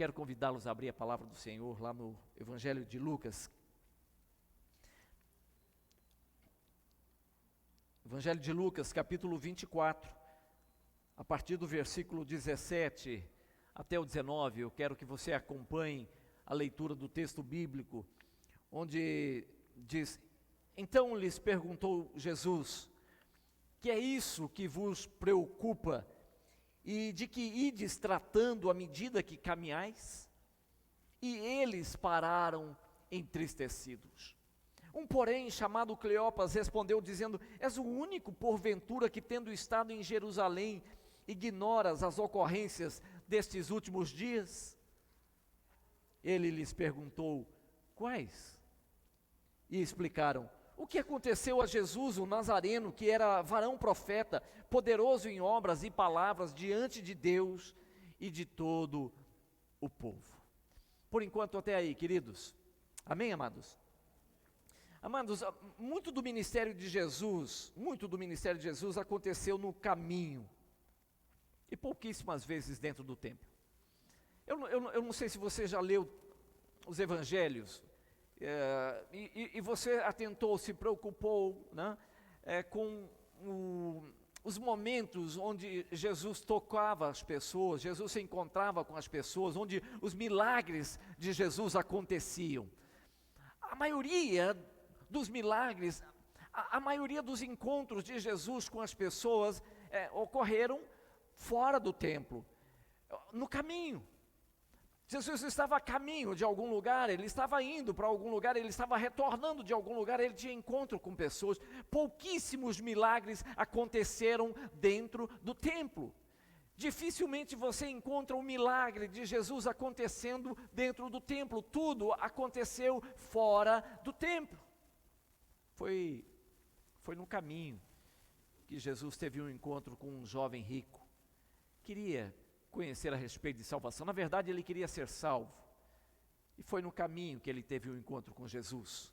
quero convidá-los a abrir a palavra do Senhor lá no Evangelho de Lucas. Evangelho de Lucas, capítulo 24, a partir do versículo 17 até o 19, eu quero que você acompanhe a leitura do texto bíblico, onde diz: Então lhes perguntou Jesus: Que é isso que vos preocupa? E de que ides tratando à medida que caminhais? E eles pararam entristecidos. Um, porém, chamado Cleopas, respondeu dizendo: És o único, porventura, que tendo estado em Jerusalém, ignoras as ocorrências destes últimos dias? Ele lhes perguntou: Quais? E explicaram: O que aconteceu a Jesus, o Nazareno, que era varão profeta, poderoso em obras e palavras diante de Deus e de todo o povo. Por enquanto até aí, queridos. Amém, amados? Amados, muito do ministério de Jesus aconteceu no caminho, e pouquíssimas vezes dentro do templo. Eu não sei se você já leu os evangelhos, e você atentou, se preocupou, né, com os momentos onde Jesus tocava as pessoas, Jesus se encontrava com as pessoas, onde os milagres de Jesus aconteciam. A maioria dos milagres, a maioria dos encontros de Jesus com as pessoas ocorreram fora do templo, no caminho. Jesus estava a caminho de algum lugar, ele estava indo para algum lugar, ele estava retornando de algum lugar, ele tinha encontro com pessoas. Pouquíssimos milagres aconteceram dentro do templo. Dificilmente você encontra um milagre de Jesus acontecendo dentro do templo. Tudo aconteceu fora do templo. Foi no caminho que Jesus teve um encontro com um jovem rico. Queria conhecer a respeito de salvação. Na verdade, ele queria ser salvo. E foi no caminho que ele teve um encontro com Jesus.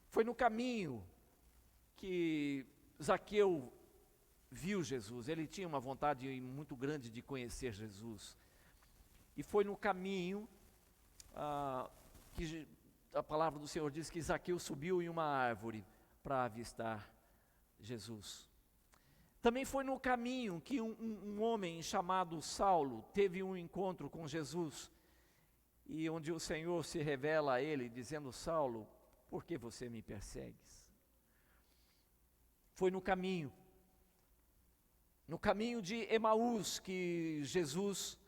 Foi no caminho que Zaqueu viu Jesus. Ele tinha uma vontade muito grande de conhecer Jesus. E foi no caminho que a palavra do Senhor diz que Zaqueu subiu em uma árvore para avistar Jesus. Também foi no caminho que um homem chamado Saulo teve um encontro com Jesus, e onde o Senhor se revela a ele, dizendo: Saulo, por que você me persegues? Foi no caminho de Emaús, que Jesus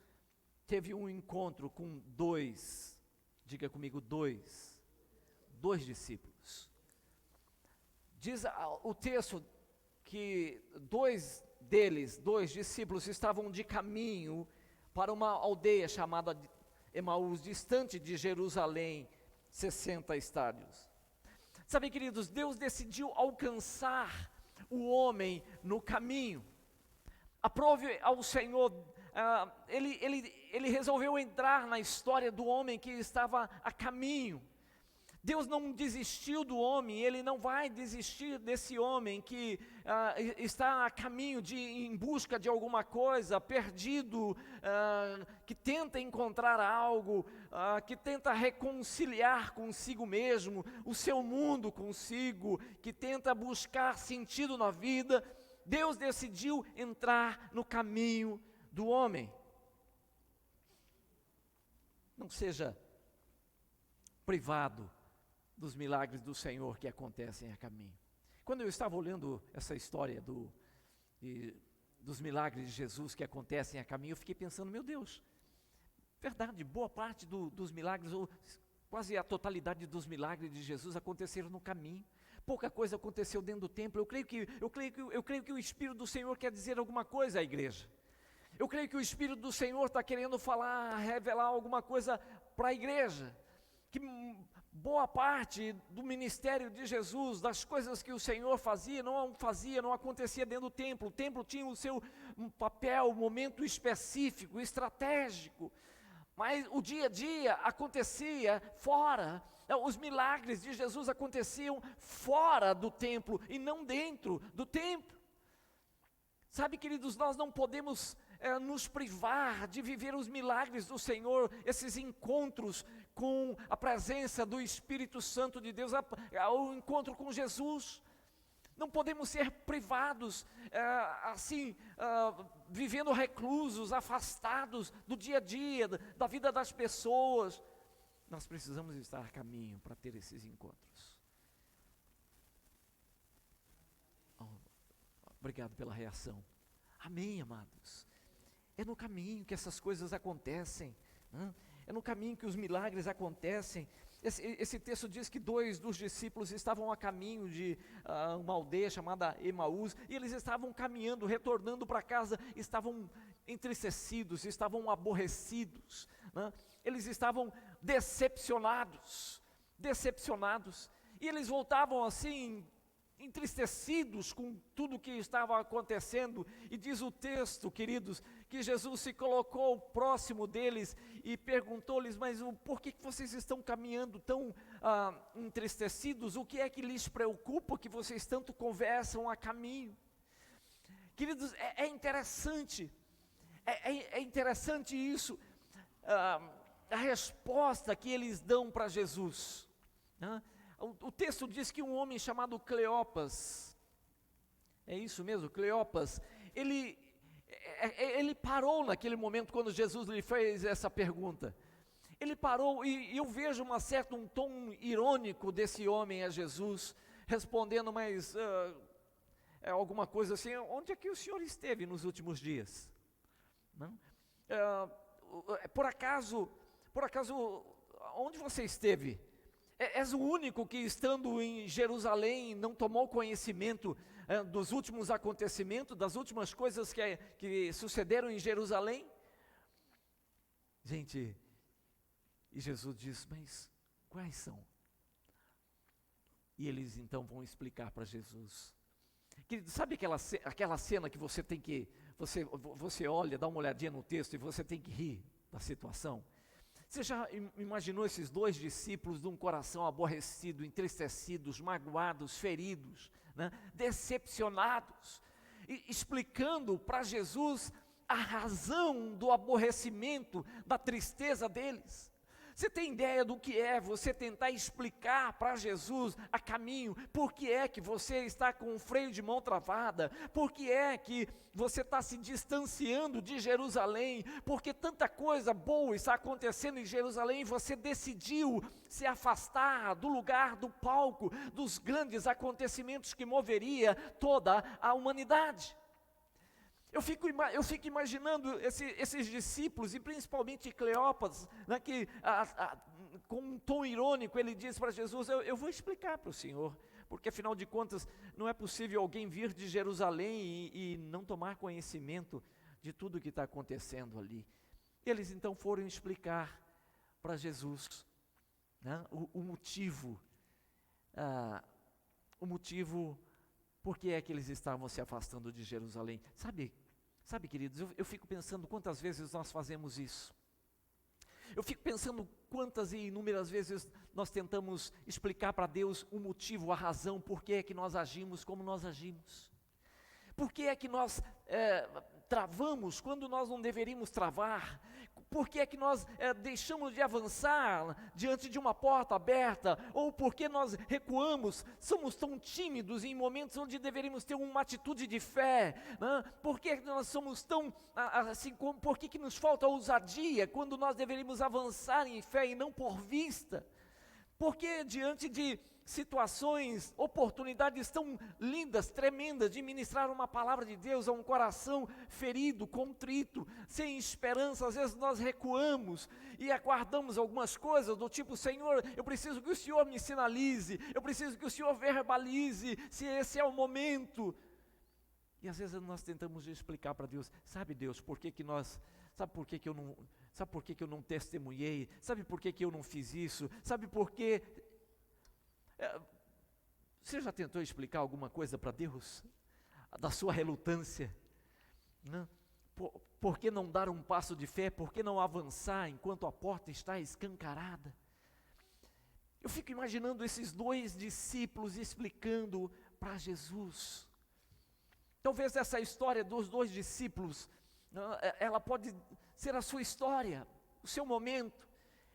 teve um encontro com dois, diga comigo, dois discípulos. Diz o texto que dois discípulos, estavam de caminho para uma aldeia chamada Emaús, distante de Jerusalém, 60 estádios. Sabe, queridos, Deus decidiu alcançar o homem no caminho. Aprove ao Senhor, ele resolveu entrar na história do homem que estava a caminho. Deus não desistiu do homem, Ele não vai desistir desse homem que está a caminho em busca de alguma coisa, perdido, que tenta encontrar algo, que tenta reconciliar consigo mesmo, o seu mundo consigo, que tenta buscar sentido na vida. Deus decidiu entrar no caminho do homem. Não seja privado dos milagres do Senhor que acontecem a caminho. Quando eu estava olhando essa história dos milagres de Jesus que acontecem a caminho, eu fiquei pensando: meu Deus, verdade, boa parte dos milagres, ou quase a totalidade dos milagres de Jesus aconteceram no caminho. Pouca coisa aconteceu dentro do templo. Eu creio que o Espírito do Senhor quer dizer alguma coisa à igreja. Eu creio que o Espírito do Senhor está querendo falar, revelar alguma coisa para a igreja. Que boa parte do ministério de Jesus, das coisas que o Senhor fazia, não acontecia dentro do templo. O templo tinha o seu papel, momento específico, estratégico, mas o dia a dia acontecia fora. Os milagres de Jesus aconteciam fora do templo e não dentro do templo. Sabe, queridos, nós não podemos nos privar de viver os milagres do Senhor, esses encontros com a presença do Espírito Santo de Deus, o encontro com Jesus. Não podemos ser privados, vivendo reclusos, afastados do dia a dia, da vida das pessoas. Nós precisamos estar a caminho para ter esses encontros. Obrigado pela reação. Amém, amados. É no caminho que essas coisas acontecem, né? É no caminho que os milagres acontecem. Esse texto diz que 2 dos discípulos estavam a caminho de uma aldeia chamada Emaús, e eles estavam caminhando, retornando para casa, estavam entristecidos, estavam aborrecidos, né? Eles estavam decepcionados, e eles voltavam assim, entristecidos com tudo que estava acontecendo, e diz o texto, queridos, que Jesus se colocou próximo deles e perguntou-lhes: mas por que vocês estão caminhando tão entristecidos? O que é que lhes preocupa que vocês tanto conversam a caminho? Queridos, é interessante, é interessante isso, a resposta que eles dão para Jesus, né? O texto diz que um homem chamado Cleopas, é isso mesmo, Cleopas, ele parou naquele momento quando Jesus lhe fez essa pergunta. Ele parou e eu vejo um tom irônico desse homem a Jesus, respondendo, mas alguma coisa assim: onde é que o Senhor esteve nos últimos dias? Não? Por acaso, onde você esteve? És o único que, estando em Jerusalém, não tomou conhecimento dos últimos acontecimentos, das últimas coisas que sucederam em Jerusalém? Gente, e Jesus diz: mas quais são? E eles então vão explicar para Jesus. Querido, sabe aquela cena que você tem que, você olha, dá uma olhadinha no texto e você tem que rir da situação? Você já imaginou esses 2 discípulos de um coração aborrecido, entristecidos, magoados, feridos, né? Decepcionados, e explicando para Jesus a razão do aborrecimento, da tristeza deles? Você tem ideia do que é você tentar explicar para Jesus a caminho, por que é que você está com o freio de mão travada, por que é que você está se distanciando de Jerusalém, porque tanta coisa boa está acontecendo em Jerusalém, e você decidiu se afastar do lugar, do palco, dos grandes acontecimentos que moveria toda a humanidade. Eu fico imaginando esses discípulos, e principalmente Cleopas, né, que com um tom irônico ele diz para Jesus: eu vou explicar para o Senhor, porque afinal de contas não é possível alguém vir de Jerusalém e não tomar conhecimento de tudo que está acontecendo ali. Eles então foram explicar para Jesus, né, o motivo por que é que eles estavam se afastando de Jerusalém. Sabe, queridos, eu fico pensando quantas vezes nós fazemos isso. Eu fico pensando quantas e inúmeras vezes nós tentamos explicar para Deus o motivo, a razão, por que é que nós agimos como nós agimos. Por que é que nós travamos quando nós não deveríamos travar? Por que é que nós deixamos de avançar diante de uma porta aberta? Ou por que nós recuamos, somos tão tímidos em momentos onde deveríamos ter uma atitude de fé, né? Por que nós somos tão, por que nos falta ousadia quando nós deveríamos avançar em fé e não por vista? Porque diante de situações, oportunidades tão lindas, tremendas, de ministrar uma palavra de Deus a um coração ferido, contrito, sem esperança, às vezes nós recuamos e aguardamos algumas coisas do tipo: Senhor, eu preciso que o Senhor me sinalize, eu preciso que o Senhor verbalize se esse é o momento. E às vezes nós tentamos explicar para Deus: sabe, Deus, por que eu não testemunhei? Sabe por que eu não fiz isso? Sabe por que... Você já tentou explicar alguma coisa para Deus? Da sua relutância? Não? Por que não dar um passo de fé? Por que não avançar enquanto a porta está escancarada? Eu fico imaginando esses 2 discípulos explicando para Jesus. Talvez essa história dos 2 discípulos ela pode ser a sua história, o seu momento.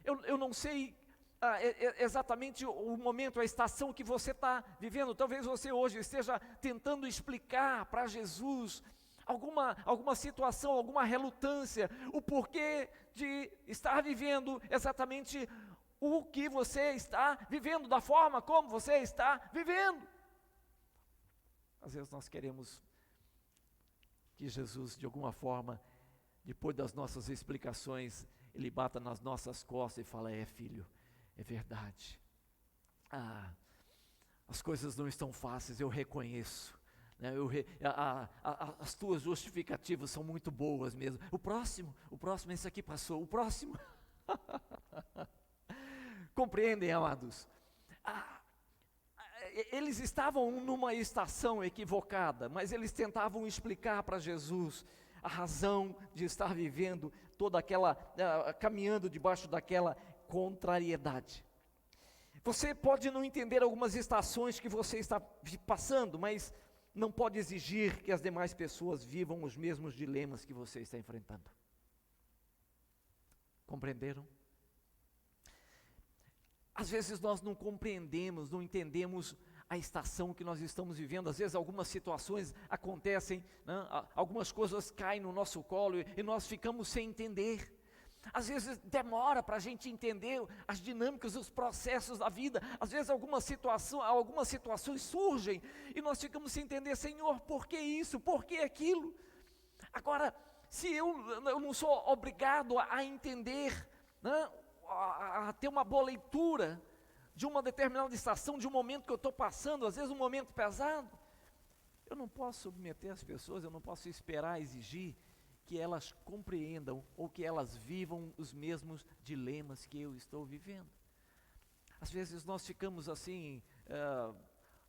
Eu não sei exatamente o momento, a estação que você está vivendo. Talvez você hoje esteja tentando explicar para Jesus alguma situação, alguma relutância, o porquê de estar vivendo exatamente o que você está vivendo, da forma como você está vivendo. Às vezes nós queremos que Jesus, de alguma forma, depois das nossas explicações, Ele bata nas nossas costas e fala: filho, é verdade. As coisas não estão fáceis, eu reconheço. As tuas justificativas são muito boas mesmo. O próximo, esse aqui passou. O próximo. Compreendem, amados? Eles estavam numa estação equivocada, mas eles tentavam explicar para Jesus a razão de estar vivendo toda aquela, caminhando debaixo daquela contrariedade. Você pode não entender algumas estações que você está passando, mas não pode exigir que as demais pessoas vivam os mesmos dilemas que você está enfrentando. Compreenderam? Às vezes nós não compreendemos, não entendemos a estação que nós estamos vivendo. Às vezes algumas situações acontecem, algumas coisas caem no nosso colo e nós ficamos sem entender. Às vezes demora para a gente entender as dinâmicas, os processos da vida. Às vezes algumas situações surgem e nós ficamos sem entender: Senhor, por que isso? Por que aquilo? Agora, se eu não sou obrigado a entender, a ter uma boa leitura de uma determinada estação, de um momento que eu estou passando, às vezes um momento pesado, eu não posso submeter as pessoas, eu não posso esperar, exigir que elas compreendam ou que elas vivam os mesmos dilemas que eu estou vivendo. Às vezes nós ficamos assim,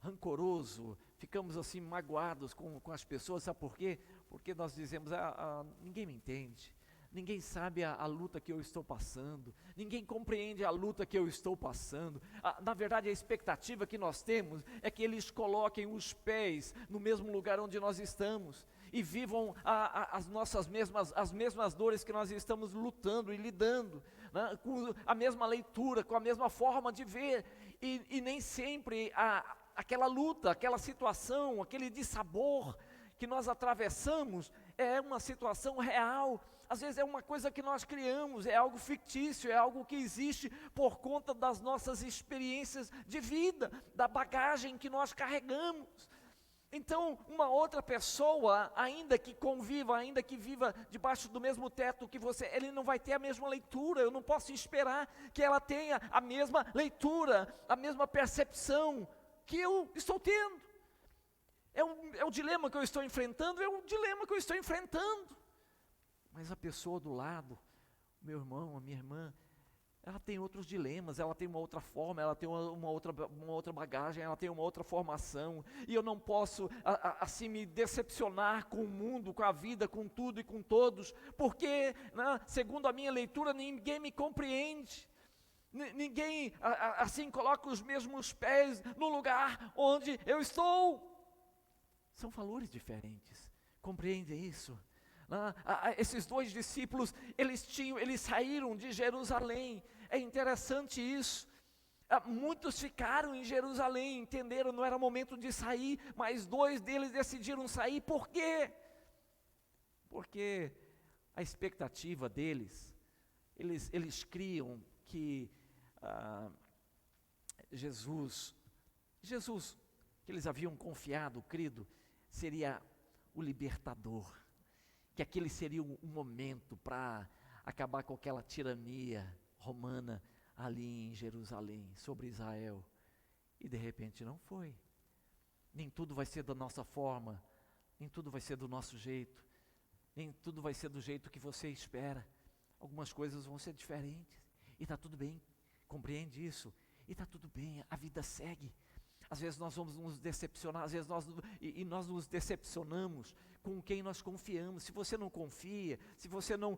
rancoroso, ficamos assim magoados com as pessoas. Sabe por quê? Porque nós dizemos: ninguém me entende, ninguém sabe a luta que eu estou passando, ninguém compreende a luta que eu estou passando. Na verdade, a expectativa que nós temos é que eles coloquem os pés no mesmo lugar onde nós estamos e vivam as mesmas dores que nós estamos lutando e lidando, com a mesma leitura, com a mesma forma de ver, e nem sempre aquela luta, aquela situação, aquele dissabor que nós atravessamos é uma situação real. Às vezes é uma coisa que nós criamos, é algo fictício, é algo que existe por conta das nossas experiências de vida, da bagagem que nós carregamos. Então, uma outra pessoa, ainda que conviva, ainda que viva debaixo do mesmo teto que você, ele não vai ter a mesma leitura. Eu não posso esperar que ela tenha a mesma leitura, a mesma percepção que eu estou tendo. É o dilema que eu estou enfrentando, é o dilema que eu estou enfrentando. Mas a pessoa do lado, o meu irmão, a minha irmã, ela tem outros dilemas, ela tem uma outra forma, ela tem uma outra bagagem, ela tem uma outra formação, e eu não posso assim me decepcionar com o mundo, com a vida, com tudo e com todos, porque, segundo a minha leitura, ninguém me compreende, ninguém assim coloca os mesmos pés no lugar onde eu estou. São valores diferentes, compreende isso? Esses dois discípulos, eles saíram de Jerusalém. É interessante isso. Muitos ficaram em Jerusalém, entenderam, não era momento de sair, mas 2 deles decidiram sair. Por quê? Porque a expectativa deles, eles criam que Jesus, que eles haviam confiado, crido, seria o libertador, que aquele seria um momento para acabar com aquela tirania romana ali em Jerusalém, sobre Israel. E de repente não foi. Nem tudo vai ser da nossa forma, nem tudo vai ser do nosso jeito, nem tudo vai ser do jeito que você espera. Algumas coisas vão ser diferentes, e está tudo bem, compreende isso? E está tudo bem, a vida segue. Às vezes nós vamos nos decepcionar, às vezes nós nos decepcionamos com quem nós confiamos. Se você não confia, se você não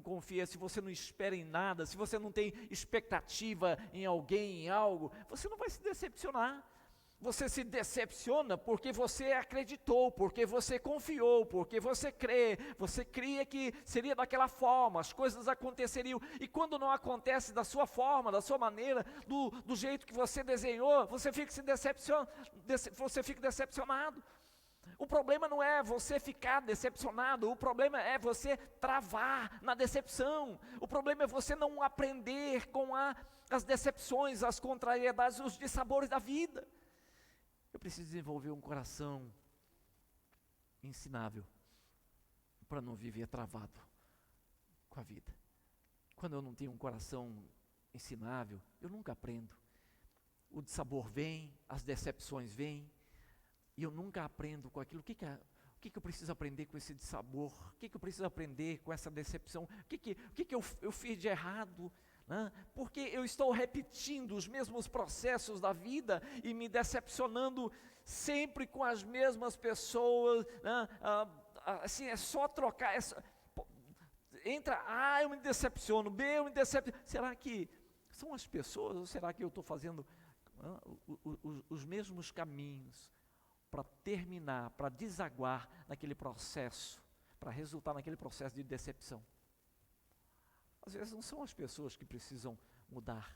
confia, se você não espera em nada, se você não tem expectativa em alguém, em algo, você não vai se decepcionar. Você se decepciona porque você acreditou, porque você confiou, porque você cria que seria daquela forma, as coisas aconteceriam, e quando não acontece da sua forma, da sua maneira, do jeito que você desenhou, você fica decepcionado. O problema não é você ficar decepcionado, o problema é você travar na decepção, o problema é você não aprender com as decepções, as contrariedades, os dissabores da vida. Eu preciso desenvolver um coração ensinável para não viver travado com a vida. Quando eu não tenho um coração ensinável, eu nunca aprendo. O dissabor vem, as decepções vêm, e eu nunca aprendo com aquilo. O que eu preciso aprender com esse dissabor? O que eu preciso aprender com essa decepção? O que eu fiz de errado? Porque eu estou repetindo os mesmos processos da vida e me decepcionando sempre com as mesmas pessoas, assim, é só trocar, entra A, eu me decepciono, B, eu me decepciono. Será que são as pessoas, ou será que eu estou fazendo os mesmos caminhos para terminar, para desaguar naquele processo, para resultar naquele processo de decepção? Às vezes não são as pessoas que precisam mudar,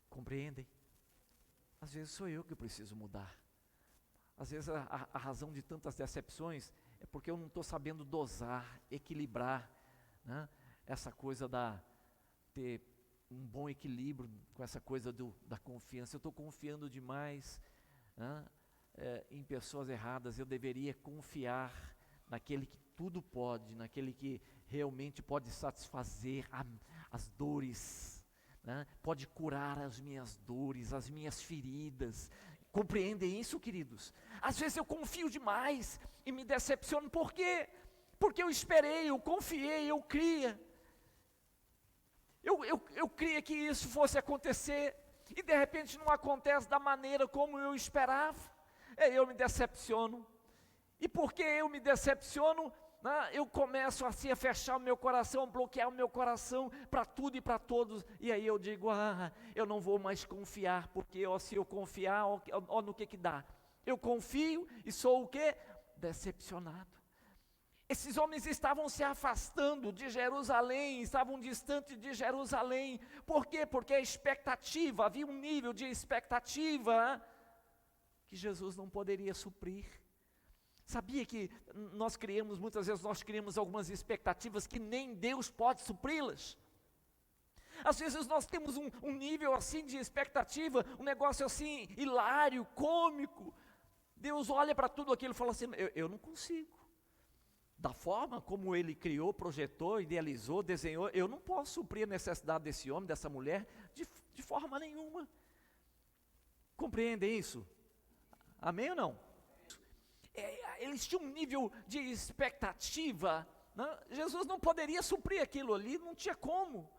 compreendem? Às vezes sou eu que preciso mudar. Às vezes a razão de tantas decepções é porque eu não estou sabendo dosar, equilibrar, essa coisa ter um bom equilíbrio com essa coisa da confiança. Eu estou confiando demais em pessoas erradas. Eu deveria confiar naquele que tudo pode, naquele que realmente pode satisfazer as dores, pode curar as minhas dores, as minhas feridas. Compreendem isso, queridos? Às vezes eu confio demais e me decepciono. Por quê? Porque eu esperei, eu confiei, eu cria. Eu cria que isso fosse acontecer e de repente não acontece da maneira como eu esperava. Eu me decepciono. E porque eu me decepciono, eu começo assim a fechar o meu coração, bloquear o meu coração para tudo e para todos, e aí eu digo, eu não vou mais confiar, porque se eu confiar, no que dá? Eu confio e sou o quê? Decepcionado. Esses homens estavam se afastando de Jerusalém, estavam distantes de Jerusalém. Por quê? Porque a expectativa, havia um nível de expectativa que Jesus não poderia suprir. Sabia que muitas vezes nós criamos algumas expectativas que nem Deus pode supri-las? Às vezes nós temos um nível assim de expectativa, um negócio assim hilário, cômico. Deus olha para tudo aquilo e fala assim, eu não consigo. Da forma como Ele criou, projetou, idealizou, desenhou, eu não posso suprir a necessidade desse homem, dessa mulher, de forma nenhuma. Compreendem isso? Amém ou não? Eles tinham um nível de expectativa, Jesus não poderia suprir aquilo ali, não tinha como,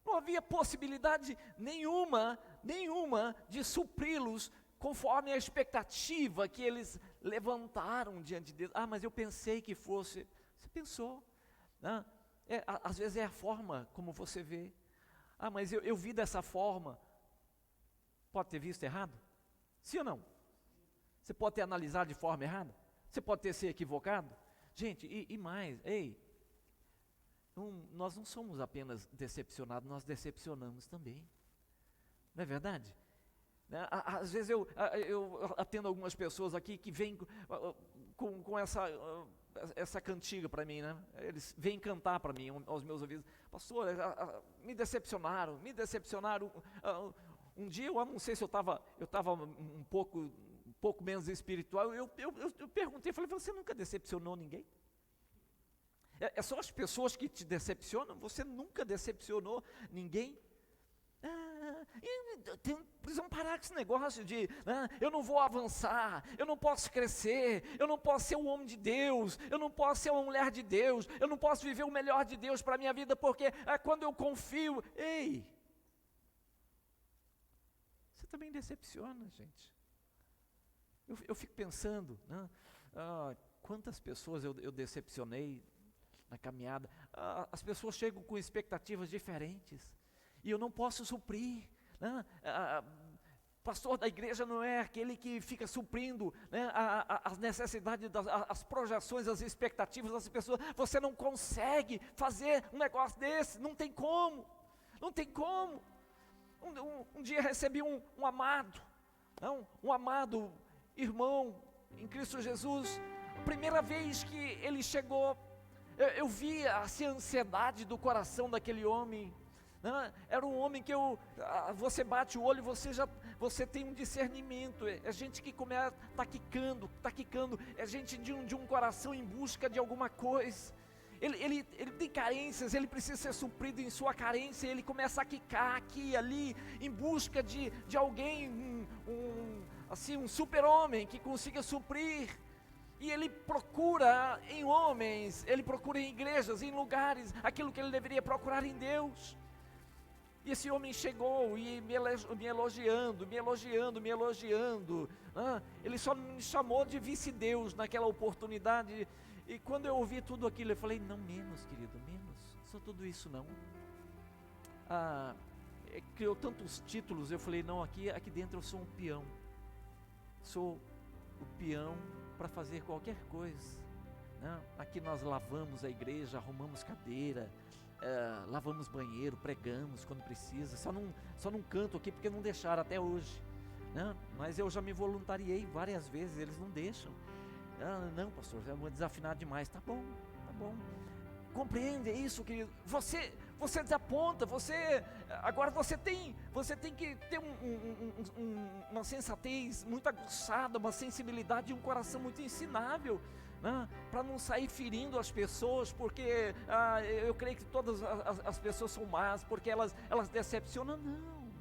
não havia possibilidade nenhuma de supri-los conforme a expectativa que eles levantaram diante de Deus. Mas eu pensei que fosse. Você pensou, às vezes é a forma como você vê. Mas eu vi dessa forma. Pode ter visto errado? Sim ou não? Você pode ter analisado de forma errada? Você pode ter se equivocado? Gente, e mais, nós não somos apenas decepcionados, nós decepcionamos também. Não é verdade? Às vezes eu atendo algumas pessoas aqui que vêm com essa cantiga para mim, Eles vêm cantar para mim, aos meus ouvidos, pastor, me decepcionaram. Um dia eu não sei se eu estava um pouco menos espiritual, eu perguntei, falei, você nunca decepcionou ninguém? É só as pessoas que te decepcionam? Você nunca decepcionou ninguém? Precisam parar com esse negócio de eu não vou avançar, eu não posso crescer, eu não posso ser um homem de Deus, eu não posso ser uma mulher de Deus, eu não posso viver o melhor de Deus para a minha vida, porque quando eu confio, você também decepciona, gente. Eu fico pensando, quantas pessoas eu decepcionei na caminhada. As pessoas chegam com expectativas diferentes e eu não posso suprir. Pastor da igreja não é aquele que fica suprindo, né, as necessidades, as projeções, as expectativas das pessoas. Você não consegue fazer um negócio desse, não tem como, não tem como. Um dia recebi um amado, não, um amado irmão em Cristo Jesus. A primeira vez que ele chegou, eu vi assim, a ansiedade do coração daquele homem. Não, era um homem que você bate o olho, você tem um discernimento. É gente que começa, tá quicando, é gente de um coração em busca de alguma coisa. Ele tem carências, ele precisa ser suprido em sua carência. Ele começa a quicar aqui e ali, em busca de alguém, assim, um super-homem que consiga suprir. E ele procura em homens, ele procura em igrejas, em lugares, aquilo que ele deveria procurar em Deus. E esse homem chegou e me elogiando. Ele só me chamou de vice-deus naquela oportunidade. E quando eu ouvi tudo aquilo, eu falei, não, menos, querido, menos, só tudo isso não. Criou tantos títulos, eu falei, não, aqui dentro eu sou um peão. Sou o peão para fazer qualquer coisa. Né? Aqui nós lavamos a igreja, arrumamos cadeira, lavamos banheiro, pregamos quando precisa. Só não canto aqui porque não deixaram até hoje, né? Mas eu já me voluntariei várias vezes, eles não deixam. Não, pastor, é desafinado demais. Tá bom. Compreende isso, querido. Você desaponta, agora você tem que ter uma sensatez muito aguçada, uma sensibilidade e um coração muito ensinável, né, para não sair ferindo as pessoas, porque eu creio que todas as pessoas são más, porque elas decepcionam.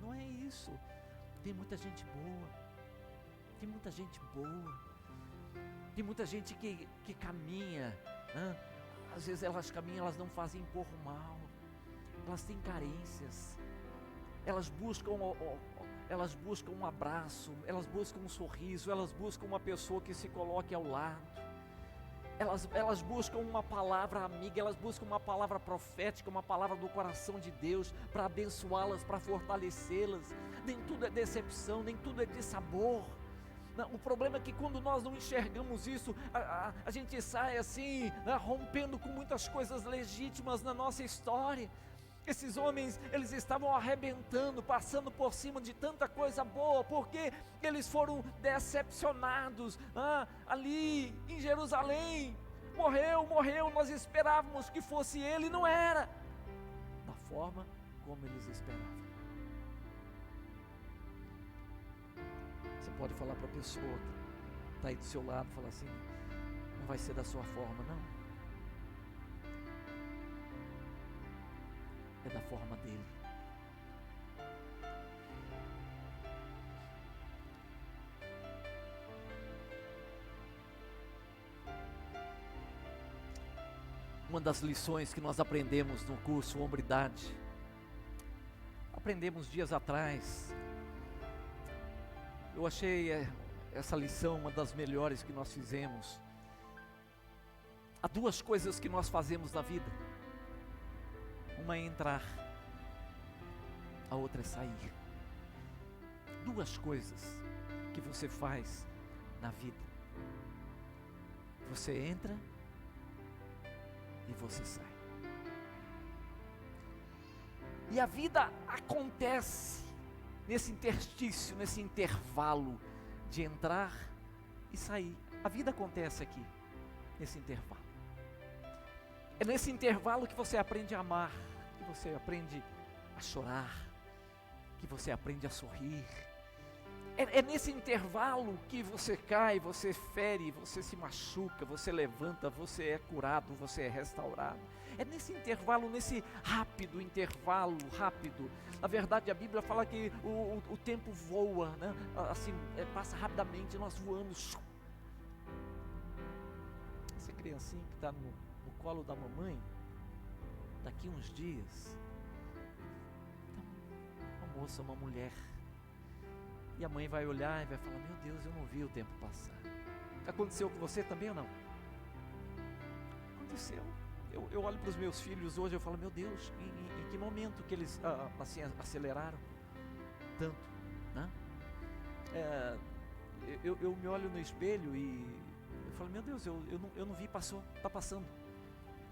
Não é isso. Tem muita gente boa, tem muita gente que caminha, né? Às vezes elas caminham, elas não fazem por mal, elas têm carências, elas buscam um abraço, elas buscam um sorriso, elas buscam uma pessoa que se coloque ao lado, elas buscam uma palavra amiga, elas buscam uma palavra profética, uma palavra do coração de Deus, para abençoá-las, para fortalecê-las. Nem tudo é decepção, nem tudo é dissabor. O problema é que quando nós não enxergamos isso, a gente sai assim, né, rompendo com muitas coisas legítimas na nossa história. Esses homens, eles estavam arrebentando, passando por cima de tanta coisa boa, porque eles foram decepcionados. Ali em Jerusalém, morreu, nós esperávamos que fosse ele, não era da forma como eles esperavam. Você pode falar para a pessoa que está aí do seu lado, falar assim, não vai ser da sua forma, não. É da forma dele. Uma das lições que nós aprendemos no curso Hombridade, aprendemos dias atrás. Eu achei essa lição uma das melhores que nós fizemos. Há duas coisas que nós fazemos na vida. Uma é entrar, a outra é sair. Duas coisas que você faz na vida. Você entra e você sai. E a vida acontece nesse interstício, nesse intervalo de entrar e sair. A vida acontece aqui, nesse intervalo. É nesse intervalo que você aprende a amar, que você aprende a chorar, que você aprende a sorrir. É nesse intervalo que você cai, você fere, você se machuca, você levanta, você é curado, você é restaurado. É nesse intervalo, nesse intervalo rápido. Na verdade, a Bíblia fala que o tempo voa, né? Assim, passa rapidamente, nós voamos. Essa criancinha que está no colo da mamãe, daqui uns dias, uma moça, uma mulher, e a mãe vai olhar e vai falar, meu Deus, eu não vi o tempo passar. Aconteceu com você também ou não? Aconteceu. Eu olho para os meus filhos hoje, eu falo, meu Deus, em que momento que eles assim aceleraram tanto, né? Eu me olho no espelho e eu falo, meu Deus, eu não vi, passou, está passando.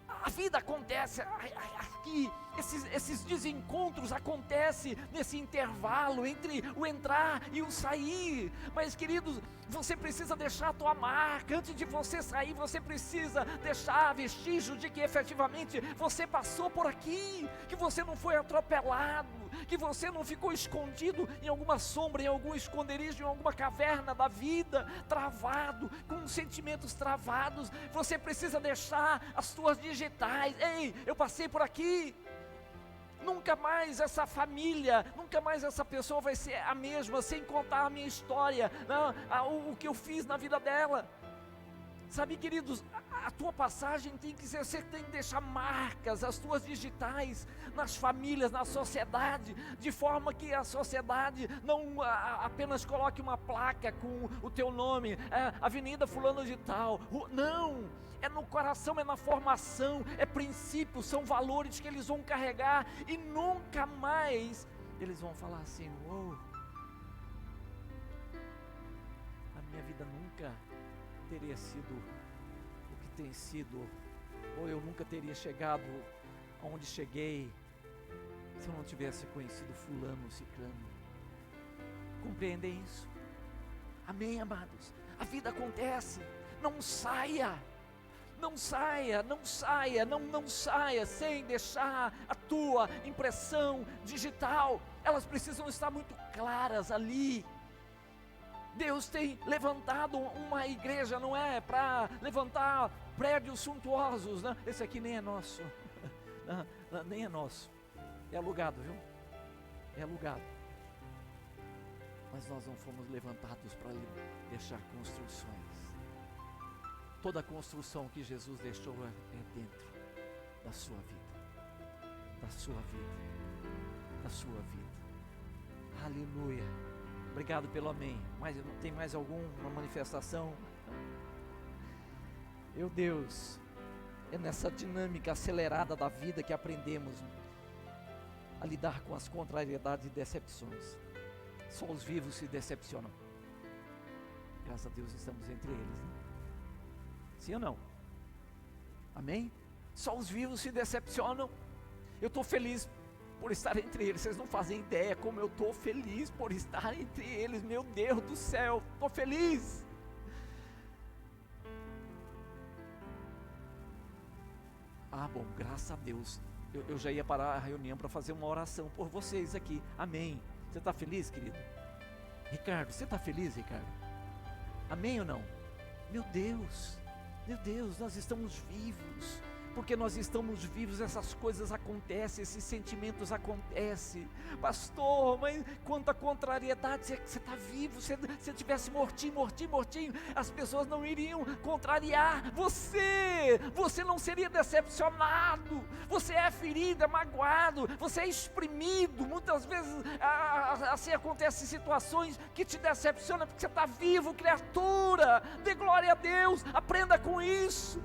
A vida acontece aqui, esses desencontros acontecem nesse intervalo entre o entrar e o sair. Mas, queridos, você precisa deixar a tua marca. Antes de você sair, você precisa deixar vestígios de que efetivamente você passou por aqui, que você não foi atropelado, que você não ficou escondido em alguma sombra, em algum esconderijo, em alguma caverna da vida, travado, com sentimentos travados. Você precisa deixar as tuas digitais. Ei, eu passei por aqui. Nunca mais essa família, nunca mais essa pessoa vai ser a mesma, sem contar a minha história, o que eu fiz na vida dela. Sabe, queridos, a tua passagem tem que ser, você tem que deixar marcas, as tuas digitais, nas famílias, na sociedade, de forma que a sociedade não apenas coloque uma placa com o teu nome, Avenida Fulano de Tal. Não, é no coração, é na formação, é princípios, são valores que eles vão carregar e nunca mais eles vão falar assim, uou, a minha vida nunca teria sido o que tem sido, ou eu nunca teria chegado aonde cheguei, se eu não tivesse conhecido fulano, ciclano. Compreendem isso? Amém, amados? A vida acontece, não saia sem deixar a tua impressão digital. Elas precisam estar muito claras ali. Deus tem levantado uma igreja, não é para levantar prédios suntuosos, né? Esse aqui nem é nosso, nem é nosso, é alugado, viu? É alugado. Mas nós não fomos levantados para deixar construções. Toda a construção que Jesus deixou é dentro da sua vida, da sua vida, da sua vida. Aleluia. Obrigado pelo amém. Mas tem mais alguma manifestação? Meu Deus, é nessa dinâmica acelerada da vida que aprendemos a lidar com as contrariedades e decepções. Só os vivos se decepcionam. Graças a Deus estamos entre eles, né? Sim ou não? Amém? Só os vivos se decepcionam. Eu estou feliz por estar entre eles. Vocês não fazem ideia como eu estou feliz por estar entre eles. Meu Deus do céu, estou feliz. Bom, graças a Deus. Eu já ia parar a reunião para fazer uma oração por vocês aqui. Amém. Você está feliz, querido? Ricardo, você está feliz, Ricardo? Amém ou não? Meu Deus, nós estamos vivos. Porque nós estamos vivos, essas coisas acontecem, esses sentimentos acontecem. Pastor, mas quanta contrariedade, você está vivo. Se você estivesse mortinho, as pessoas não iriam contrariar você não seria decepcionado. Você é ferido, é magoado, você é exprimido. Muitas vezes assim acontecem situações que te decepcionam, porque você está vivo, criatura. Dê glória a Deus, aprenda com isso.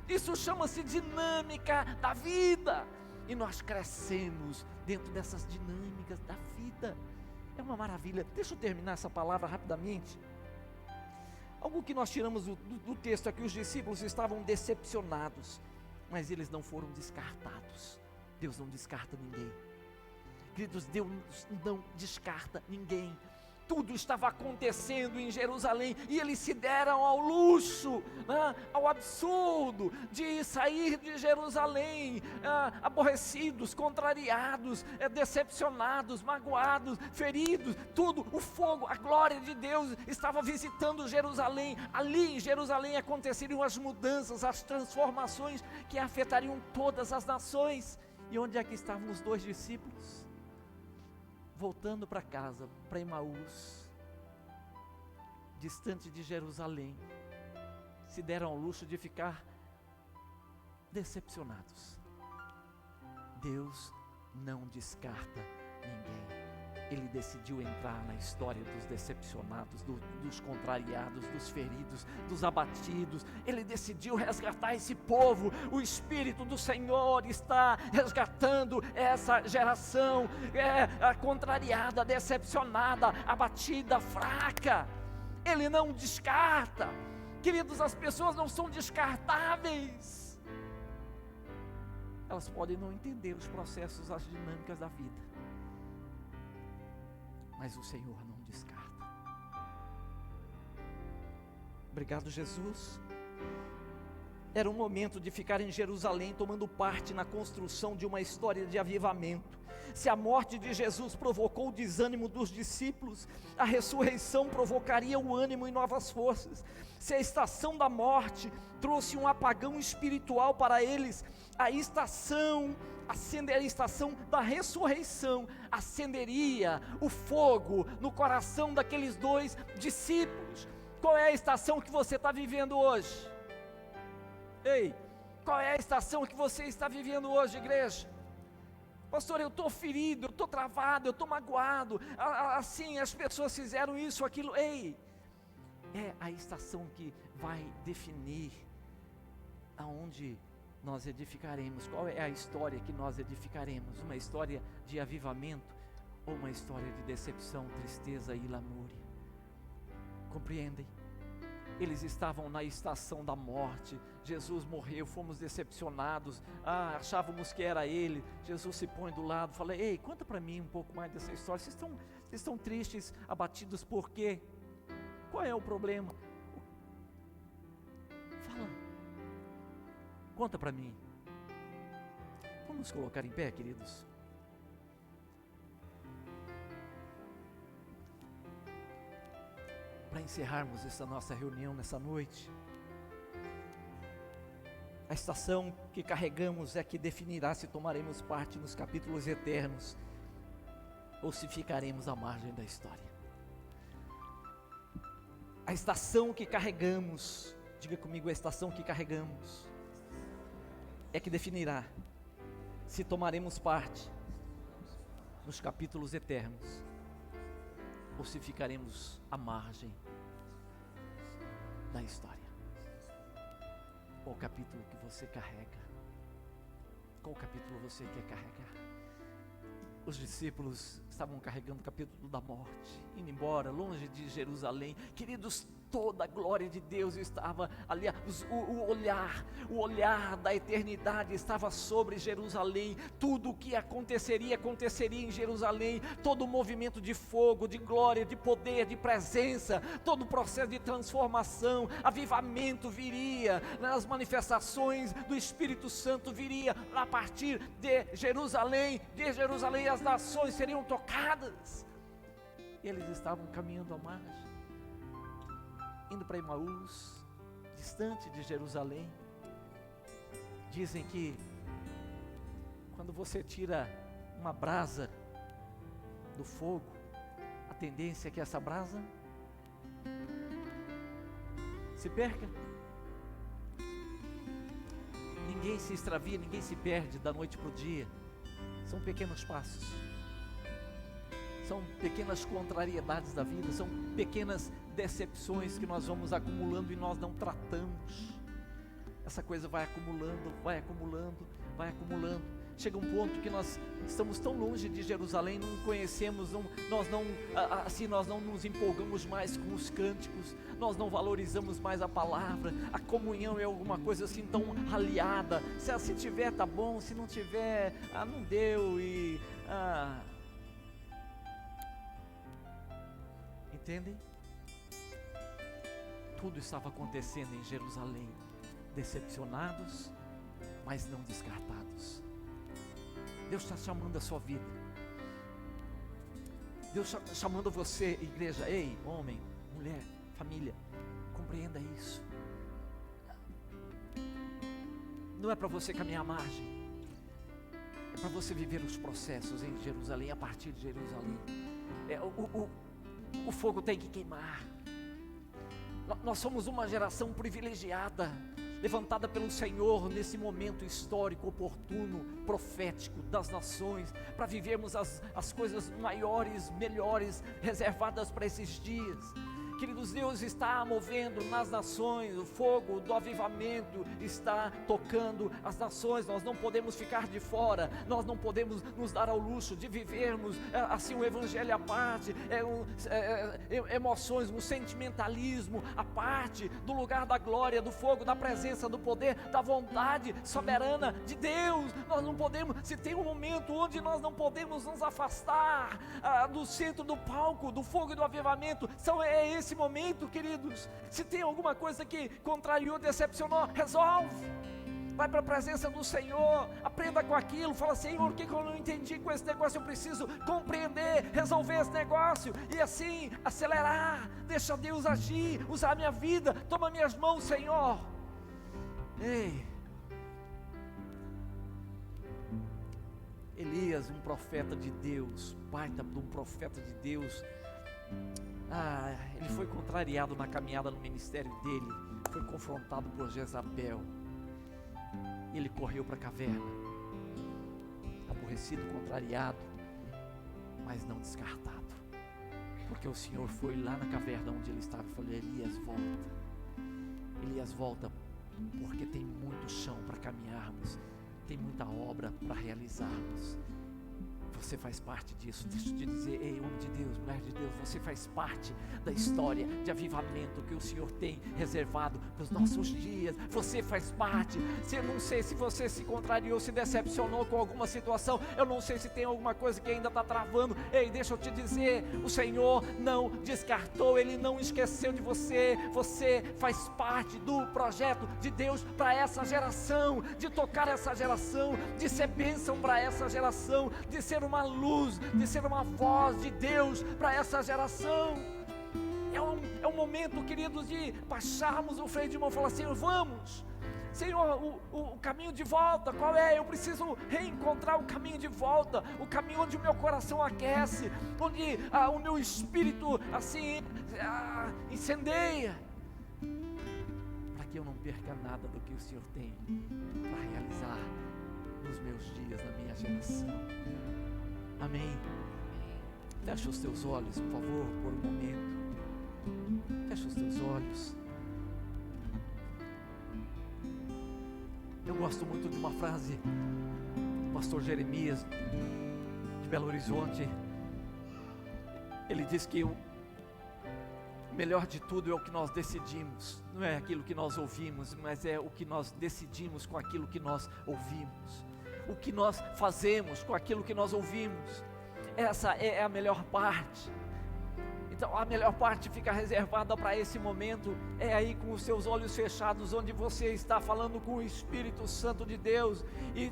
Isso chama-se dinâmica da vida. E nós crescemos dentro dessas dinâmicas da vida. É uma maravilha. Deixa eu terminar essa palavra rapidamente. Algo que nós tiramos do texto aqui, os discípulos estavam decepcionados, mas eles não foram descartados. Deus não descarta ninguém. Queridos, Deus não descarta ninguém. Tudo estava acontecendo em Jerusalém e eles se deram ao luxo, ao absurdo de sair de Jerusalém aborrecidos, contrariados, decepcionados, magoados, feridos. Tudo, o fogo, a glória de Deus estava visitando Jerusalém. Ali em Jerusalém aconteceriam as mudanças, as transformações que afetariam todas as nações. E onde é que estavam os dois discípulos? Voltando para casa, para Emaús, distante de Jerusalém, se deram ao luxo de ficar decepcionados. Deus não descarta ninguém. Ele decidiu entrar na história dos decepcionados, dos contrariados, dos feridos, dos abatidos. Ele decidiu resgatar esse povo. O Espírito do Senhor está resgatando essa geração contrariada, decepcionada, abatida, fraca. Ele não descarta. Queridos, as pessoas não são descartáveis. Elas podem não entender os processos, as dinâmicas da vida, mas o Senhor não descarta. Obrigado, Jesus. Era um momento de ficar em Jerusalém, tomando parte na construção de uma história de avivamento. Se a morte de Jesus provocou o desânimo dos discípulos, a ressurreição provocaria o ânimo e novas forças. Se a estação da morte trouxe um apagão espiritual para eles, a estação da ressurreição acenderia o fogo no coração daqueles dois discípulos. Qual é a estação que você está vivendo hoje? Ei, qual é a estação que você está vivendo hoje, igreja? Pastor, eu estou ferido, eu estou travado, eu estou magoado, assim, as pessoas fizeram isso, aquilo. Ei, é a estação que vai definir aonde nós edificaremos. Qual é a história que nós edificaremos? Uma história de avivamento ou uma história de decepção, tristeza e lamúria? Compreendem? Eles estavam na estação da morte. Jesus morreu, fomos decepcionados, achávamos que era Ele. Jesus se põe do lado, fala: ei, conta para mim um pouco mais dessa história. Vocês estão tristes, abatidos por quê? Qual é o problema? Fala, conta para mim. Vamos colocar em pé, queridos. Para encerrarmos essa nossa reunião nessa noite, a estação que carregamos é que definirá se tomaremos parte nos capítulos eternos ou se ficaremos à margem da história. A estação que carregamos, diga comigo, a estação que carregamos é que definirá se tomaremos parte nos capítulos eternos ou se ficaremos à margem da história. Qual capítulo que você carrega? Qual capítulo você quer carregar? Os discípulos estavam carregando o capítulo da morte, indo embora, longe de Jerusalém. Queridos, toda a glória de Deus estava ali, o olhar da eternidade estava sobre Jerusalém. Tudo o que aconteceria em Jerusalém. Todo o movimento de fogo, de glória, de poder, de presença, todo o processo de transformação, avivamento viria, as manifestações do Espírito Santo viria a partir de Jerusalém. As nações seriam tocadas. Eles estavam caminhando à margem, indo para Emaús, distante de Jerusalém. Dizem que quando você tira uma brasa do fogo, a tendência é que essa brasa se perca. Ninguém se extravia, ninguém se perde da noite para o dia. São pequenos passos, são pequenas contrariedades da vida, são pequenas decepções que nós vamos acumulando e nós não tratamos. Essa coisa vai acumulando. Chega um ponto que nós estamos tão longe de Jerusalém, não conhecemos, nós não nos empolgamos mais com os cânticos, nós não valorizamos mais a palavra, a comunhão é alguma coisa assim tão aliada. Se tiver tá bom, se não tiver, não deu entendem? Tudo estava acontecendo em Jerusalém, decepcionados, mas não descartados. Deus está chamando a sua vida. Deus está chamando você, igreja. Ei, homem, mulher, família, compreenda isso. Não é para você caminhar à margem, é para você viver os processos em Jerusalém, a partir de Jerusalém. O fogo tem que queimar. Nós somos uma geração privilegiada. levantada pelo Senhor nesse momento histórico, oportuno, profético das nações, para vivermos as coisas maiores, melhores, reservadas para esses dias. Queridos, Deus está movendo nas nações, o fogo do avivamento está tocando as nações. Nós não podemos ficar de fora, nós não podemos nos dar ao luxo de vivermos assim um evangelho à parte, emoções, um sentimentalismo à parte do lugar da glória, do fogo, da presença, do poder, da vontade soberana de Deus. Nós não podemos, se tem um momento onde nós não podemos nos afastar do centro do palco, do fogo e do avivamento, é esse momento, queridos. Se tem alguma coisa que contrariou, decepcionou, resolve. Vai para a presença do Senhor, aprenda com aquilo, fala: Senhor, o que eu não entendi com esse negócio? Eu preciso compreender, resolver esse negócio, e assim, acelerar. Deixa Deus agir, usar a minha vida, toma minhas mãos, Senhor. Ei, Elias, um profeta de Deus, baita de um profeta de Deus, ele foi contrariado na caminhada no ministério dele, foi confrontado por Jezabel, ele correu para a caverna, aborrecido, contrariado, mas não descartado, porque o Senhor foi lá na caverna onde ele estava e falou: Elias volta, porque tem muito chão para caminharmos, tem muita obra para realizarmos. Você faz parte disso. Deixa eu te dizer, ei, homem de Deus, mulher de Deus, você faz parte da história de avivamento que o Senhor tem reservado para os nossos dias. Você faz parte. Eu não sei se você se contrariou, se decepcionou com alguma situação, eu não sei se tem alguma coisa que ainda está travando. Ei, deixa eu te dizer, o Senhor não descartou, Ele não esqueceu de você. Você faz parte do projeto de Deus para essa geração, de tocar essa geração, de ser bênção para essa geração, de ser uma luz, de ser uma voz de Deus para essa geração. É um momento, queridos, de baixarmos o freio de mão e falar: Senhor, vamos, Senhor, o caminho de volta, qual é? Eu preciso reencontrar o caminho de volta, o caminho onde o meu coração aquece, onde o meu espírito assim incendeia, para que eu não perca nada do que o Senhor tem para realizar nos meus dias, na minha geração. Amém. Fecha os teus olhos, por favor, por um momento. Fecha os teus olhos. Eu gosto muito de uma frase do pastor Jeremias, de Belo Horizonte. Ele diz que o melhor de tudo é o que nós decidimos. Não é aquilo que nós ouvimos, mas é o que nós decidimos com aquilo que nós ouvimos. O que nós fazemos com aquilo que nós ouvimos. Essa é a melhor parte. Então a melhor parte fica reservada para esse momento. É aí com os seus olhos fechados, onde você está falando com o Espírito Santo de Deus e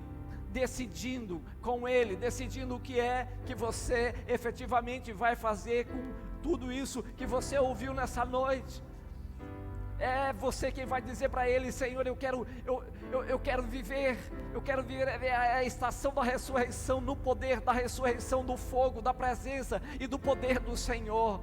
decidindo com Ele, decidindo o que é que você efetivamente vai fazer com tudo isso que você ouviu nessa noite. É você quem vai dizer para Ele: Senhor, eu quero viver a estação da ressurreição, no poder da ressurreição, do fogo, da presença e do poder do Senhor.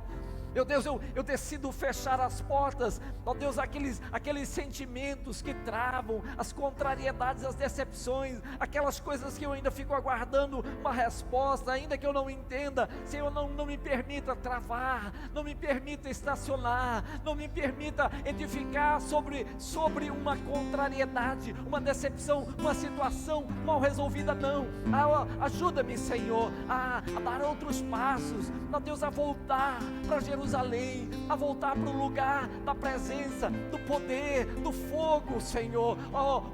Meu Deus, eu decido fechar as portas, ó Deus, aqueles sentimentos que travam, as contrariedades, as decepções, aquelas coisas que eu ainda fico aguardando uma resposta, ainda que eu não entenda. Senhor, não me permita travar, não me permita estacionar, não me permita edificar sobre uma contrariedade, uma decepção, uma situação mal resolvida, não. Ajuda-me, Senhor, a dar outros passos, ó Deus, a voltar para Jerusalém, a voltar para o lugar da presença, do poder, do fogo, Senhor,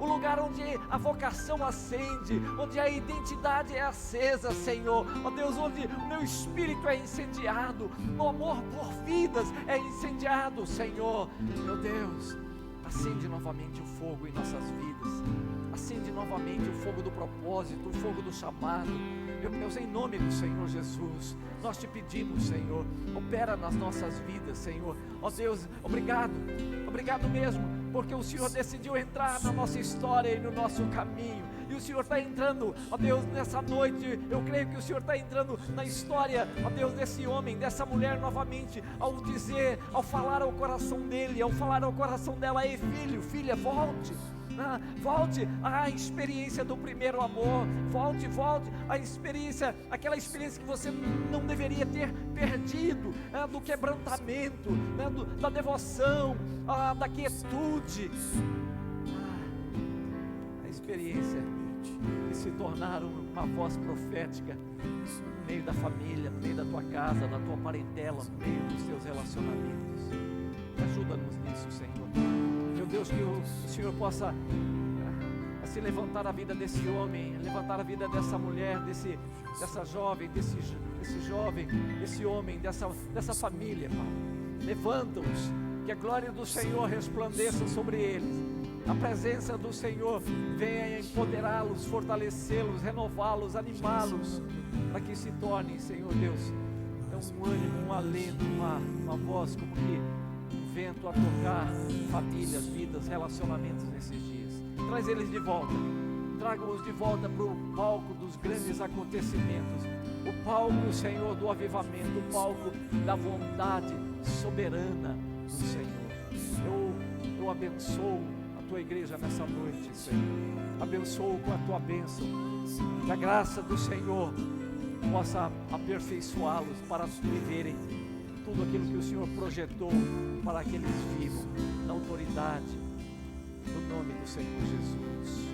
o lugar onde a vocação acende, onde a identidade é acesa, Senhor, ó Deus, onde o meu espírito é incendiado, o amor por vidas é incendiado, Senhor. Meu Deus, acende novamente o fogo em nossas vidas, acende novamente o fogo do propósito, o fogo do chamado. Meu Deus, em nome do Senhor Jesus, nós te pedimos, Senhor, opera nas nossas vidas, Senhor. Ó Deus, obrigado mesmo porque o Senhor decidiu entrar na nossa história e no nosso caminho. E o Senhor está entrando, ó Deus, nessa noite. Eu creio que o Senhor está entrando na história, ó Deus, desse homem, dessa mulher novamente, ao dizer, ao falar ao coração dele, ao falar ao coração dela: ei, filho, filha, volte. Volte à experiência do primeiro amor. Volte à experiência, aquela experiência que você não deveria ter perdido, do quebrantamento, da devoção, da quietude, a experiência de se tornar uma voz profética no meio da família, no meio da tua casa, da tua parentela, no meio dos teus relacionamentos. Ajuda-nos nisso, Senhor. Meu Deus, que o Senhor possa se levantar a vida desse homem, levantar a vida dessa mulher, dessa jovem, desse jovem, desse homem, dessa família, Pai. Levanta-os, que a glória do Senhor resplandeça sobre eles. A presença do Senhor venha empoderá-los, fortalecê-los, renová-los, animá-los, para que se tornem, Senhor Deus, um ânimo, um alento, uma voz como que vento a tocar famílias, vidas, relacionamentos nesses dias. Traz eles de volta, traga-os de volta para o palco dos grandes acontecimentos, o palco, Senhor, do avivamento, o palco da vontade soberana do Senhor. Eu abençoo a tua igreja nessa noite, Senhor. Abençoo com a tua bênção, que a graça do Senhor possa aperfeiçoá-los para viverem tudo aquilo que o Senhor projetou para que eles vivam, na autoridade do nome do Senhor Jesus.